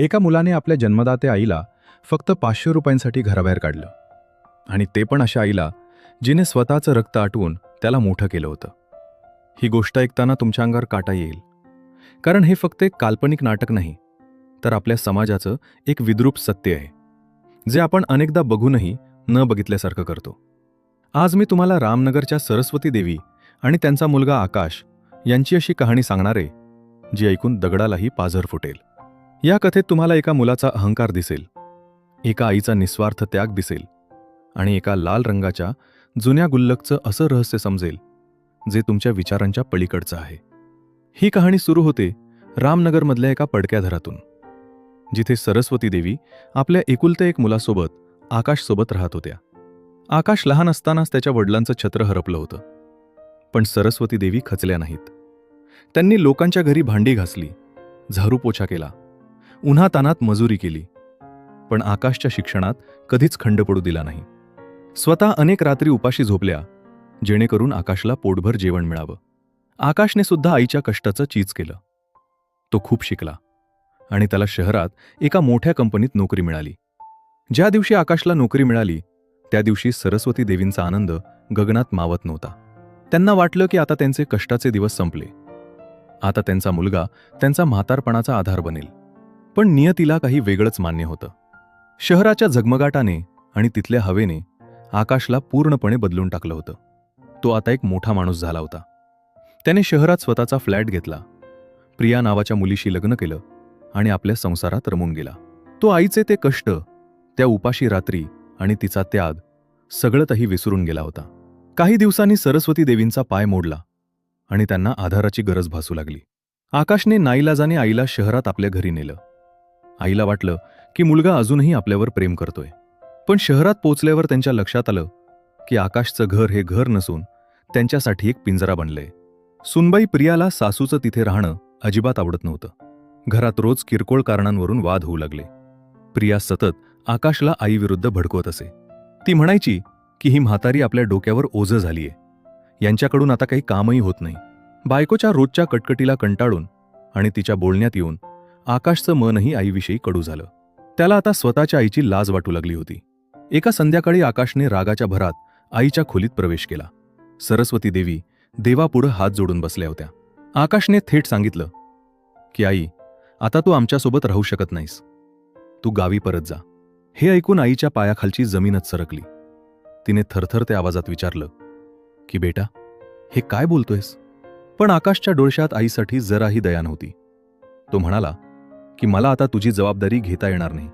एका मुलाने आपल्या जन्मदात्या आईला फक्त 500 रुपयांसाठी घराबाहेर काढलं. आणि ते पण अशा आईला जिने स्वतःचं रक्त आटवून त्याला मोठं केलं होतं. ही गोष्ट ऐकताना तुमच्या अंगावर काटा येईल. कारण हे फक्त एक काल्पनिक नाटक नाही, तर आपल्या समाजाचं एक विद्रूप सत्य आहे, जे आपण अनेकदा बघूनही न बघितल्यासारखं करतो. आज मी तुम्हाला रामनगरच्या सरस्वती देवी आणि त्यांचा मुलगा आकाश यांची अशी कहाणी सांगणार आहे, जी ऐकून दगडालाही पाझर फुटेल. या कथेत तुम्हाला एका मुलाचा अहंकार दिसेल, एका आईचा निस्वार्थ त्याग दिसेल आणि एका लाल रंगाच्या जुन्या गुल्लकचं असं रहस्य समजेल, जे तुमच्या विचारांच्या पलीकडचं आहे. ही कहाणी सुरू होते रामनगरमधल्या एका पडक्या घरातून, जिथे सरस्वती देवी आपल्या एकुलत्या एक मुलासोबत आकाशसोबत राहत होत्या. आकाश लहान असतानाच त्याच्या वडिलांचं छत्र हरपलं होतं. पण सरस्वती देवी खचल्या नाहीत. त्यांनी लोकांच्या घरी भांडी घासली, झाडू पोछा केला, उन्हातानात मजुरी केली, पण आकाशच्या शिक्षणात कधीच खंड पडू दिला नाही. स्वतः अनेक रात्री उपाशी झोपल्या, जेणेकरून आकाशला पोटभर जेवण मिळावं. आकाशने सुद्धा आईच्या कष्टाचं चीज केलं. तो खूप शिकला आणि त्याला शहरात एका मोठ्या कंपनीत नोकरी मिळाली. ज्या दिवशी आकाशला नोकरी मिळाली, त्या दिवशी सरस्वती देवींचा आनंद गगनात मावत नव्हता. त्यांना वाटलं की आता त्यांचे कष्टाचे दिवस संपले. आता त्यांचा मुलगा त्यांचा म्हातारपणाचा आधार बनेल. पण नियतीला काही वेगळंच मान्य होतं. शहराच्या झगमगाटाने आणि तिथल्या हवेने आकाशला पूर्णपणे बदलून टाकलं होतं. तो आता एक मोठा माणूस झाला होता. त्याने शहरात स्वतःचा फ्लॅट घेतला, प्रिया नावाच्या मुलीशी लग्न केलं आणि आपल्या संसारात रमून गेला. तो आईचे ते कष्ट, त्या उपाशी रात्री आणि तिचा त्याग सगळंतही विसरून गेला होता. काही दिवसांनी सरस्वती देवींचा पाय मोडला आणि त्यांना आधाराची गरज भासू लागली. आकाशने नाईलाजाने आईला शहरात आपल्या घरी नेलं. आईला वाटलं की मुलगा अजूनही आपल्यावर प्रेम करतोय. पण शहरात पोचल्यावर त्यांच्या लक्षात आलं की आकाशचं घर हे घर नसून त्यांच्यासाठी एक पिंजरा बनलंय. सुनबाई प्रियाला सासूचं तिथे राहणं अजिबात आवडत नव्हतं. घरात रोज किरकोळ कारणांवरून वाद होऊ लागले. प्रिया सतत आकाशला आईविरुद्ध भडकवत असे. ती म्हणायची की ही म्हातारी आपल्या डोक्यावर ओझं झालीये, यांच्याकडून आता काही कामही होत नाही. बायकोच्या रोजच्या कटकटीला कंटाळून आणि तिच्या बोलण्यात येऊन आकाशचं मनही आईविषयी कडू झालं. त्याला आता स्वतःच्या आईची लाज वाटू लागली होती. एका संध्याकाळी आकाशने रागाच्या भरात आईच्या खोलीत प्रवेश केला. सरस्वती देवी देवापुढं हात जोडून बसल्या होत्या. आकाशने थेट सांगितलं की आई, आता तू आमच्यासोबत राहू शकत नाहीस. तू गावी परत जा. हे ऐकून आईच्या पायाखालची जमीनच सरकली. तिने थरथरत्या आवाजात विचारलं की बेटा, हे काय बोलतोयस? पण आकाशच्या डोळ्यात आईसाठी जराही दया नव्हती. तो म्हणाला की मला आता तुझी जबाबदारी घेता येणार नाही.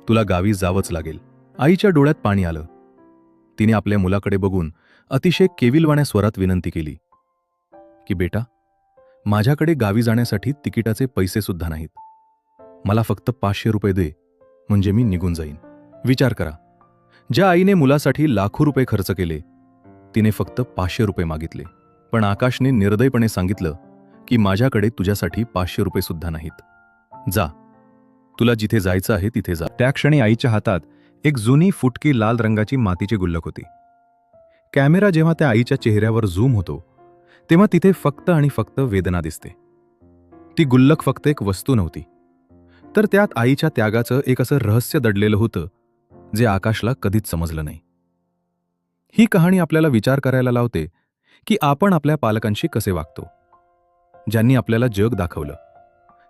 तुला गावी जावंच लागेल. आईच्या डोळ्यात पाणी आलं. तिने आपल्या मुलाकडे बघून अतिशय केविलवाण्या स्वरात विनंती केली की बेटा, माझ्याकडे गावी जाण्यासाठी तिकिटाचे पैसे सुद्धा नाहीत. मला फक्त 500 रुपये दे, म्हणजे मी निघून जाईन. विचार करा, ज्या आईने मुलासाठी लाखो रुपये खर्च केले, तिने फक्त 500 रुपये मागितले. पण आकाशने निर्दयपणे सांगितलं की माझ्याकडे तुझ्यासाठी 500 रुपये सुद्धा नाहीत. जा, तुला जिथे जायचं आहे तिथे जा. त्या क्षणी आईच्या हातात एक जुनी फुटकी लाल रंगाची मातीची गुल्लक होती. कॅमेरा जेव्हा त्या आईच्या चेहऱ्यावर झूम होतो, तेव्हा तिथे फक्त आणि फक्त वेदना दिसते. ती गुल्लक फक्त एक वस्तू नव्हती, तर त्यात आईच्या त्यागाचं एक असं रहस्य दडलेलं होतं, जे आकाशला कधीच समजलं नाही. ही कहाणी आपल्याला विचार करायला लावते की आपण आपल्या पालकांशी कसे वागतो. ज्यांनी आपल्याला जग दाखवलं,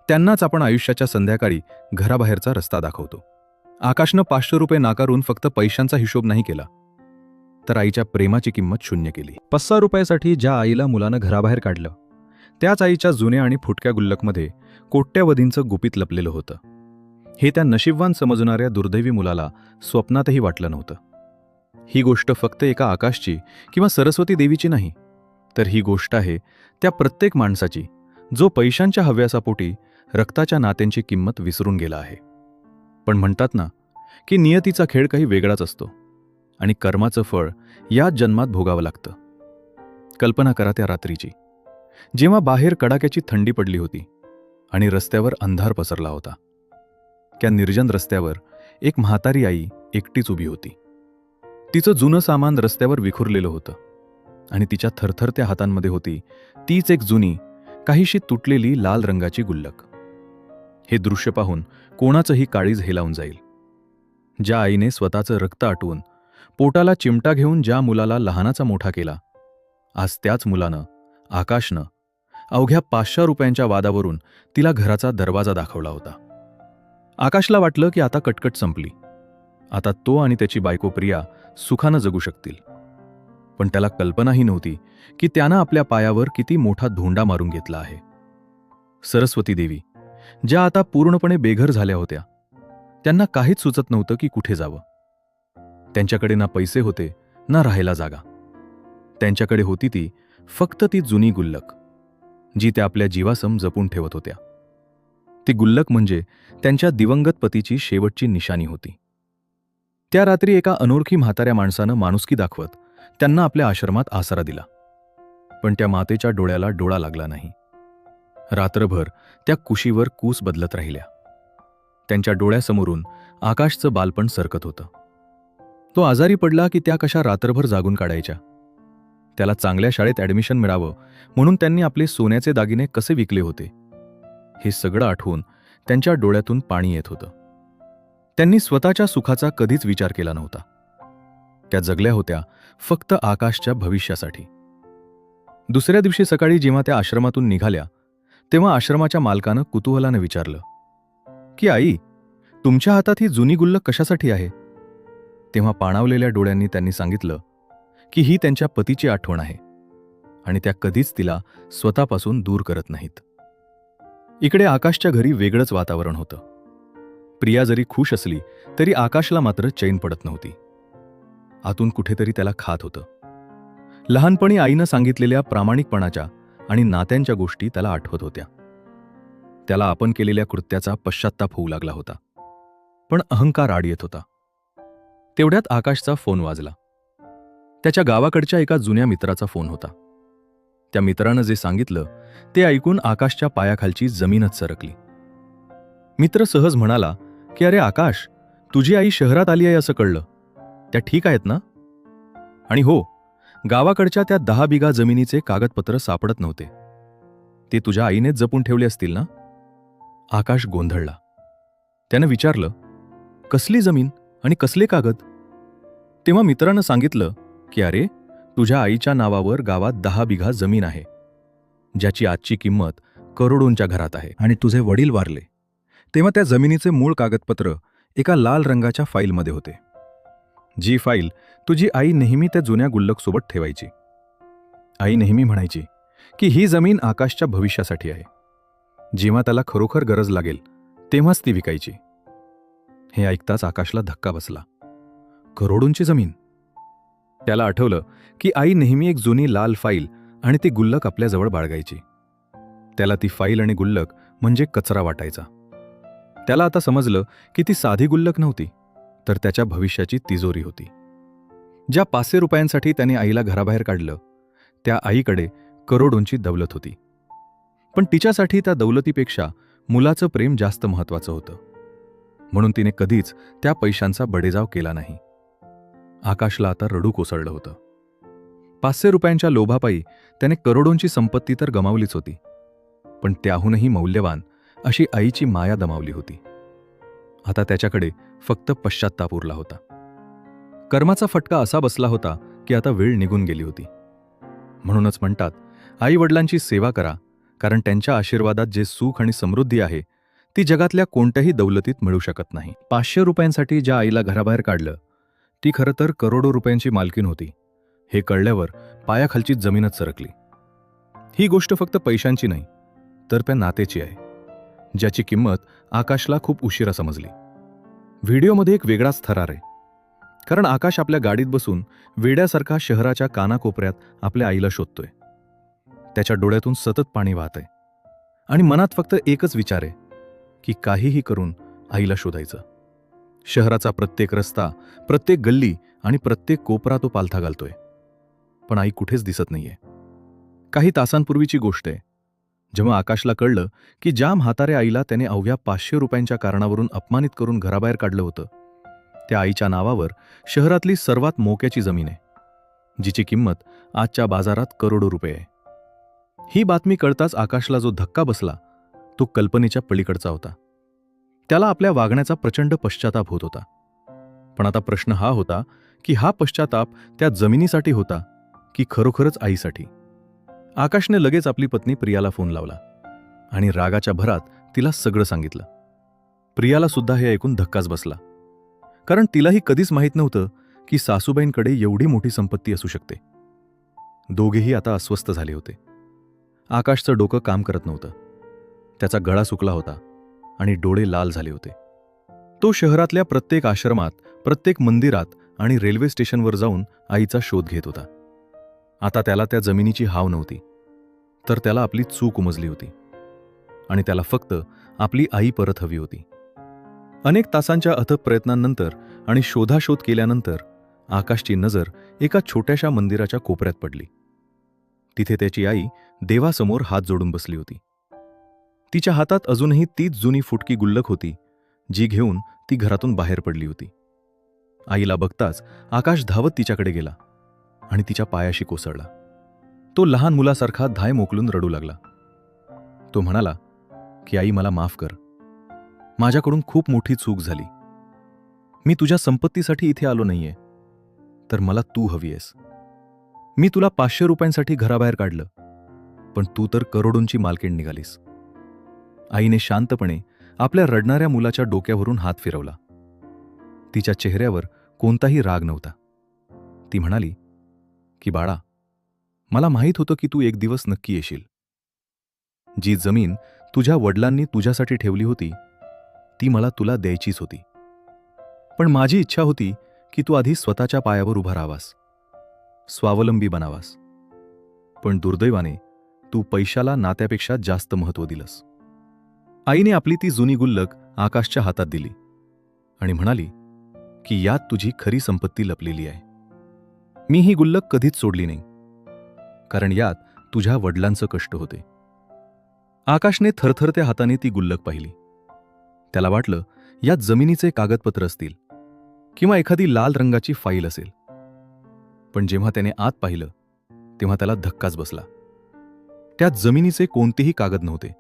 त्यांनाच आपण आयुष्याच्या संध्याकाळी घराबाहेरचा रस्ता दाखवतो. आकाशनं 500 रुपये नाकारून फक्त पैशांचा हिशोब नाही केला, तर आईच्या प्रेमाची किंमत शून्य केली. 500 रुपयासाठी ज्या आईला मुलानं घराबाहेर काढलं, त्याच आईच्या जुन्या आणि फुटक्या गुल्लकमध्ये कोट्यवधींचं गुपित लपलेलं होतं. हे त्या नशीबवान समजणाऱ्या दुर्दैवी मुलाला स्वप्नातही वाटलं नव्हतं. ही गोष्ट फक्त एका आकाशची किंवा सरस्वती देवीची नाही, तर ही गोष्ट आहे त्या प्रत्येक माणसाची, जो पैशांच्या हव्यासापोटी रक्ताच्या नात्यांची किंमत विसरून गेला आहे. पण म्हणतात ना की नियतीचा खेळ काही वेगळाच असतो आणि कर्माचं फळ याच जन्मात भोगावं लागतं. कल्पना करा त्या रात्रीची, जेव्हा बाहेर कडाक्याची थंडी पडली होती आणि रस्त्यावर अंधार पसरला होता. त्या निर्जन रस्त्यावर एक म्हातारी आई एकटीच उभी होती. तिचं जुनं सामान रस्त्यावर विखुरलेलं होतं आणि तिच्या थरथरत्या हातांमध्ये होती तीच एक जुनी, काहीशी तुटलेली लाल रंगाची गुल्लक. हे दृश्य पाहून कोणाचंही काळीज हेलावून जाईल. ज्या आईने स्वतःचं रक्त आटवून पोटाला चिमटा घेऊन ज्या मुलाला लहानाचा मोठा केला, आज त्याच मुलानं, आकाशनं, अवघ्या 500 रुपयांच्या वादावरून तिला घराचा दरवाजा दाखवला होता. आकाशला वाटलं की आता कटकट संपली. आता तो आणि त्याची बायको प्रिया सुखानं जगू शकतील. पण त्याला कल्पनाही नव्हती की त्यानं आपल्या पायावर किती मोठा धोंडा मारून घेतला आहे. सरस्वती देवी, ज्या आता पूर्णपणे बेघर झाल्या होत्या, त्यांना काहीच सुचत नव्हतं की कुठे जावं. त्यांच्याकडे ना पैसे होते ना राहायला जागा. त्यांच्याकडे होती ती फक्त ती जुनी गुल्लक, जी त्या आपल्या जीवासम जपून ठेवत होत्या. ती गुल्लक म्हणजे त्यांच्या दिवंगत पतीची शेवटची निशाणी होती. त्या रात्री एका अनोळखी म्हाताऱ्या माणसानं माणुसकी दाखवत त्यांना आपल्या आश्रमात आसरा दिला. पण त्या मातेच्या डोळ्याला डोळा लागला नाही. रात्रभर त्या कुशीवर कूस बदलत राहिल्या. त्यांच्या डोळ्यासमोरून आकाशचं बालपण सरकत होतं. तो आजारी पडला की त्या कशा रात्रभर जागून काढायच्या. त्याला चांगल्या शाळेत ॲडमिशन मिळावं म्हणून त्यांनी आपले सोन्याचे दागिने कसे विकले होते, हे सगळं आठवून त्यांच्या डोळ्यातून पाणी येत होतं. त्यांनी स्वतःच्या सुखाचा कधीच विचार केला नव्हता. त्या जगल्या होत्या फक्त आकाशच्या भविष्यासाठी. दुसऱ्या दिवशी सकाळी जेव्हा त्या आश्रमातून निघाल्या, तेव्हा आश्रमाच्या मालकानं कुतूहलानं विचारलं की आई, तुमच्या हातात ही जुनी गुल्लक कशासाठी आहे? तेव्हा पाणावलेल्या डोळ्यांनी त्यांनी सांगितलं की ही त्यांच्या पतीची आठवण आहे आणि त्या कधीच तिला स्वतःपासून दूर करत नाहीत. इकडे आकाशच्या घरी वेगळंच वातावरण होतं. प्रिया जरी खुश असली तरी आकाशला मात्र चैन पडत नव्हती. आतून कुठेतरी त्याला खात होतं. लहानपणी आईनं सांगितलेल्या प्रामाणिकपणाच्या आणि नात्यांच्या गोष्टी त्याला आठवत होत्या. त्याला आपण केलेल्या कृत्याचा पश्चात्ताप होऊ लागला होता. पण अहंकार आड येत होता. तेवढ्यात आकाशचा फोन वाजला. त्याच्या गावाकडच्या एका जुन्या मित्राचा फोन होता. त्या मित्रानं जे सांगितलं ते ऐकून आकाशच्या पायाखालची जमीनच सरकली. मित्र सहज म्हणाला की अरे आकाश, तुझी आई शहरात आली आहे असं कळलं. त्या ठीक आहेत ना? आणि हो, गावाकडच्या त्या 10 बिघा जमिनीचे कागदपत्र सापडत नव्हते. ते तुझ्या आईनेच जपून ठेवले असतील ना? आकाश गोंधळला. त्यानं विचारलं, कसली जमीन आणि कसले कागद? तेव्हा मित्रानं सांगितलं की अरे, तुझ्या आईच्या नावावर गावात 10 बिघा जमीन आहे, ज्याची आजची किंमत करोडोंच्या घरात आहे. आणि तुझे वडील वारले तेव्हा त्या जमिनीचे मूळ कागदपत्र एका लाल रंगाच्या फाईलमध्ये होते. जी फाईल तुझी आई नेहमी त्या जुन्या गुल्लकसोबत ठेवायची. आई नेहमी म्हणायची की ही जमीन आकाशच्या भविष्यासाठी आहे. जेव्हा त्याला खरोखर गरज लागेल तेव्हाच ती विकायची. हे ऐकताच आकाशला धक्का बसला. करोडोंची जमीन? त्याला आठवलं की आई नेहमी एक जुनी लाल फाईल आणि ती गुल्लक आपल्याजवळ बाळगायची. त्याला ती फाईल आणि गुल्लक म्हणजे कचरा वाटायचा. त्याला आता समजलं की ती साधी गुल्लक नव्हती, तर त्याच्या भविष्याची तिजोरी होती. ज्या 500 रुपयांसाठी त्याने आईला घराबाहेर काढलं, त्या आईकडे करोडोंची दौलत होती. पण तिच्यासाठी त्या दौलतीपेक्षा मुलाचं प्रेम जास्त महत्वाचं होतं. म्हणून तिने कधीच त्या पैशांचा बडेजाव केला नाही. आकाशला आता रडू कोसळलं होतं. 500 रुपयांच्या लोभापायी त्याने करोडोंची संपत्ती तर गमावलीच होती, पण त्याहूनही मौल्यवान अशी आईची माया गमावली होती. आता त्याच्याकडे फक्त पश्चात्ताप उरला होता. कर्माचा फटका असा बसला होता की आता वेळ निघून गेली होती. म्हणूनच म्हणतात, आई वडिलांची सेवा करा, कारण त्यांच्या आशीर्वादात जे सुख आणि समृद्धी आहे ती जगातल्या कोणत्याही दौलतीत मिळू शकत नाही. 500 रुपयांसाठी ज्या आईला घराबाहेर काढलं, ती खरं तर करोडो रुपयांची मालकीण होती. हे कळल्यावर पायाखालची जमीनच सरकली. ही गोष्ट फक्त पैशांची नाही, तर त्या नातेची आहे, ज्याची किंमत आकाशला खूप उशिरा समजली. व्हिडिओमध्ये एक वेगळाच थरार आहे, कारण आकाश आपल्या गाडीत बसून वेड्यासारखा शहराच्या कानाकोपऱ्यात आपल्या आईला शोधतोय. त्याच्या डोळ्यातून सतत पाणी वाहतंय आणि मनात फक्त एकच विचार आहे की काहीही करून आईला शोधायचं. शहराचा प्रत्येक रस्ता, प्रत्येक गल्ली आणि प्रत्येक कोपरा तो पालथा घालतोय, पण आई कुठेच दिसत नाहीये. काही तासांपूर्वीची गोष्ट आहे, जेव्हा आकाशला कळलं की ज्या म्हाताऱ्या आईला त्याने अवघ्या 500 रुपयांच्या कारणावरून अपमानित करून घराबाहेर काढलं होतं, त्या आईच्या नावावर शहरातली सर्वात मोक्याची जमीन आहे, जिची किंमत आजच्या बाजारात करोडो रुपये आहे. ही बातमी कळताच आकाशला जो धक्का बसला तो कल्पनेच्या पलीकडचा होता. त्याला आपल्या वागण्याचा प्रचंड पश्चाताप होत होता. पण आता प्रश्न हा होता की हा पश्चाताप त्या जमिनीसाठी होता की खरोखरच आईसाठी. आकाशने लगेच आपली पत्नी प्रियाला फोन लावला आणि रागाच्या भरात तिला सगळं सांगितलं. प्रियाला सुद्धा हे ऐकून धक्काच बसला, कारण तिलाही कधीच माहीत नव्हतं की सासूबाईंकडे एवढी मोठी संपत्ती असू शकते. दोघेही आता अस्वस्थ झाले होते. आकाशचं डोकं काम करत नव्हतं. त्याचा गळा सुकला होता आणि डोळे लाल झाले होते. तो शहरातल्या प्रत्येक आश्रमात, प्रत्येक मंदिरात आणि रेल्वे स्टेशनवर जाऊन आईचा शोध घेत होता. आता त्याला त्या जमिनीची हाव नव्हती, तर त्याला आपली चूक उमजली होती आणि त्याला फक्त आपली आई परत हवी होती. अनेक तासांच्या अथक प्रयत्नांनंतर आणि शोधाशोध केल्यानंतर आकाशची नजर एका छोट्याशा मंदिराच्या कोपऱ्यात पडली. तिथे त्याची आई देवासमोर हात जोडून बसली होती. तिच्या हातात अजूनही तीच जुनी फुटकी गुल्लक होती, जी घेऊन ती घरातून बाहेर पडली होती. आईला बघताच आकाश धावत तिच्याकडे गेला आणि तिच्या पायाशी कोसळला. तो लहान मुलासारखा धाय मोकलून रडू लागला. तो म्हणाला की आई, मला माफ कर. माझ्याकडून खूप मोठी चूक झाली. मी तुझ्या संपत्तीसाठी इथे आलो नाहीये, तर मला तू हवी आहेस. मी तुला 500 रुपयांसाठी घराबाहेर काढलं, पण तू तर करोडोंची मालकीण निघालीस. आईने शांतपणे आपल्या रडणाऱ्या मुलाच्या डोक्यावरून हात फिरवला. तिच्या चेहऱ्यावर कोणताही राग नव्हता. ती म्हणाली की बाळा, मला माहीत होतं की तू एक दिवस नक्की येशील. जी जमीन तुझ्या वडिलांनी तुझ्यासाठी ठेवली होती, ती मला तुला द्यायचीच होती. पण माझी इच्छा होती की तू आधी स्वतःच्या पायावर उभा राहावास, स्वावलंबी बनावास. पण दुर्दैवाने तू पैशाला नात्यापेक्षा जास्त महत्त्व दिलंस. आईने आपली ती जुनी गुल्लक आकाशच्या हातात दिली आणि म्हणाली की यात तुझी खरी संपत्ती लपलेली आहे. मी ही गुल्लक कधीच सोडली नाही, कारण यात तुझ्या वडिलांचं कष्ट होते. आकाशने थरथरत्या हाताने ती गुल्लक पाहिली. त्याला वाटलं यात जमिनीचे कागदपत्र असतील किंवा एखादी लाल रंगाची फाईल असेल. पण जेव्हा त्याने आत पाहिलं तेव्हा त्याला धक्काच बसला. त्यात जमिनीचे कोणतेही कागद नव्हते.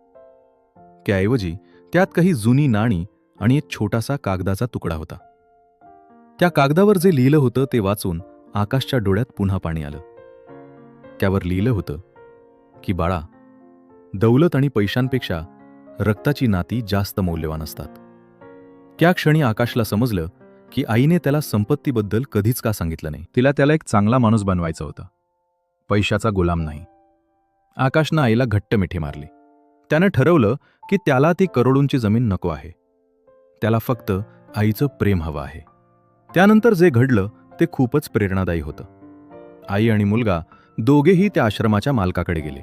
त्याऐवजी त्यात काही जुनी नाणी आणि एक छोटासा कागदाचा तुकडा होता. त्या कागदावर जे लिहिलं होतं ते वाचून आकाशच्या डोळ्यात पुन्हा पाणी आलं. त्यावर लिहिलं होतं की बाळा, दौलत आणि पैशांपेक्षा रक्ताची नाती जास्त मौल्यवान असतात. त्या क्षणी आकाशला समजलं की आईने त्याला संपत्तीबद्दल कधीच का सांगितलं नाही. तिला त्याला एक चांगला माणूस बनवायचा होता, पैशाचा गुलाम नाही. आकाशनं आईला घट्ट मिठी मारली. त्यानं ठरवलं की त्याला ती करोडोंची जमीन नको आहे. त्याला फक्त आईचं प्रेम हवं आहे. त्यानंतर जे घडलं ते खूपच प्रेरणादायी होतं. आई आणि मुलगा दोघेही त्या आश्रमाच्या मालकाकडे गेले.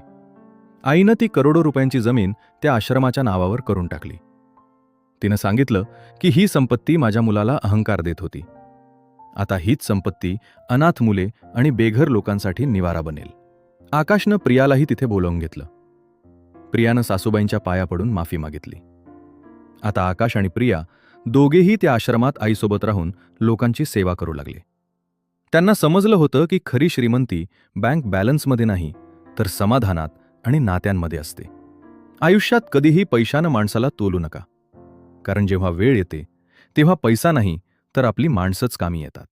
आईनं ती करोडो रुपयांची जमीन त्या आश्रमाच्या नावावर करून टाकली. तिनं सांगितलं की ही संपत्ती माझ्या मुलाला अहंकार देत होती. आता हीच संपत्ती अनाथ मुले आणि बेघर लोकांसाठी निवारा बनेल. आकाशनं प्रियालाही तिथे बोलावून घेतलं. प्रियानं सासूबाईंच्या पाया पडून माफी मागितली. आता आकाश आणि प्रिया दोघेही त्या आश्रमात आईसोबत राहून लोकांची सेवा करू लागले. त्यांना समजलं होतं की खरी श्रीमंती बँक बॅलन्समध्ये नाही, तर समाधानात आणि नात्यांमध्ये असते. आयुष्यात कधीही पैशानं माणसाला तोलू नका, कारण जेव्हा वेळ येते तेव्हा पैसा नाही, तर आपली माणसंच कामी येतात.